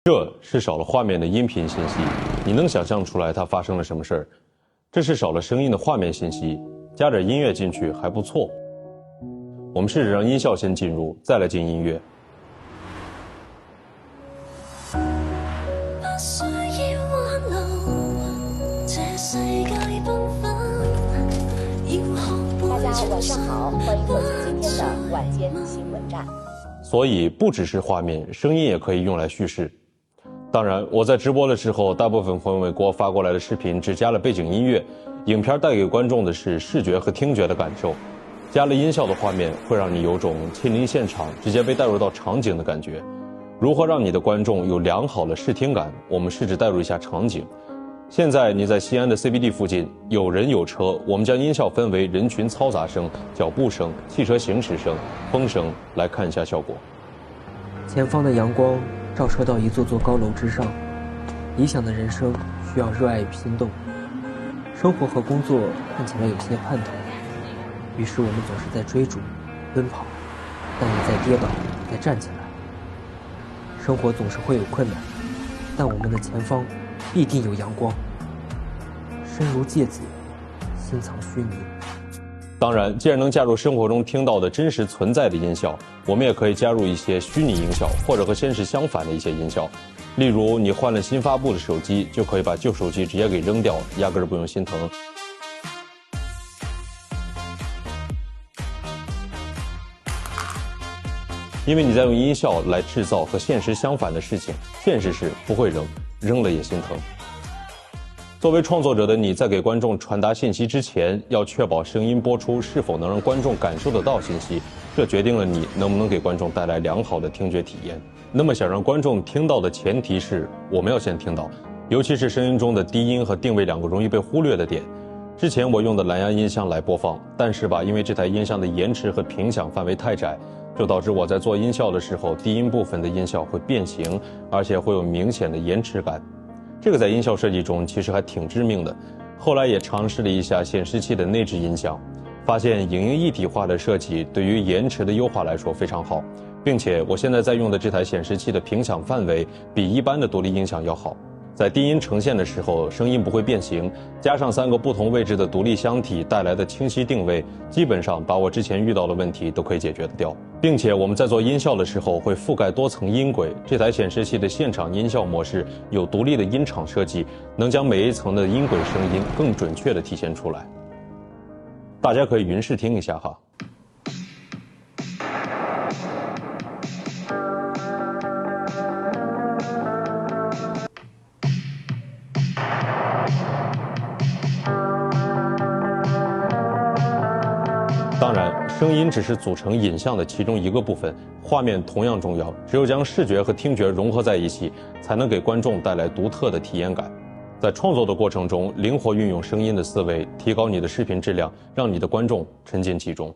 这是少了画面的音频信息，你能想象出来它发生了什么事儿？这是少了声音的画面信息，加点音乐进去还不错。我们试着让音效先进入，再来进音乐。大家晚上好，欢迎走进今天的晚间新闻站。所以不只是画面，声音也可以用来叙事。当然，我在直播的时候，大部分朋友们给我发过来的视频只加了背景音乐，影片带给观众的是视觉和听觉的感受。加了音效的画面会让你有种亲临现场，直接被带入到场景的感觉。如何让你的观众有良好的视听感？我们试着带入一下场景。现在你在西安的 CBD 附近，有人有车，我们将音效分为人群嘈杂声、脚步声、汽车行驶声、风声，来看一下效果。前方的阳光照射到一座座高楼之上，理想的人生需要热爱与心动。生活和工作看起来有些叛逃，于是我们总是在追逐、奔跑，但也在跌倒、再站起来。生活总是会有困难，但我们的前方必定有阳光。身如芥子，心藏虚拟。当然，既然能加入生活中听到的真实存在的音效，我们也可以加入一些虚拟音效，或者和现实相反的一些音效。例如，你换了新发布的手机，就可以把旧手机直接给扔掉，压根儿不用心疼。因为你在用音效来制造和现实相反的事情，现实是不会扔，扔了也心疼。作为创作者的你，在给观众传达信息之前，要确保声音播出是否能让观众感受得到信息，这决定了你能不能给观众带来良好的听觉体验。那么想让观众听到的前提是，我们要先听到，尤其是声音中的低音和定位两个容易被忽略的点。之前我用的蓝牙音箱来播放，但是因为这台音箱的延迟和频响范围太窄，就导致我在做音效的时候，低音部分的音效会变形，而且会有明显的延迟感。这个在音效设计中其实还挺致命的。后来也尝试了一下显示器的内置音响，发现影音一体化的设计对于延迟的优化来说非常好，并且我现在在用的这台显示器的频响范围比一般的独立音响要好。在低音呈现的时候，声音不会变形，加上3个不同位置的独立箱体带来的清晰定位，基本上把我之前遇到的问题都可以解决得掉。并且我们在做音效的时候会覆盖多层音轨，这台显示器的现场音效模式有独立的音场设计，能将每一层的音轨声音更准确地体现出来。大家可以云试听一下哈。当然，声音只是组成影像的其中一个部分，画面同样重要。只有将视觉和听觉融合在一起，才能给观众带来独特的体验感。在创作的过程中，灵活运用声音的思维，提高你的视频质量，让你的观众沉浸其中。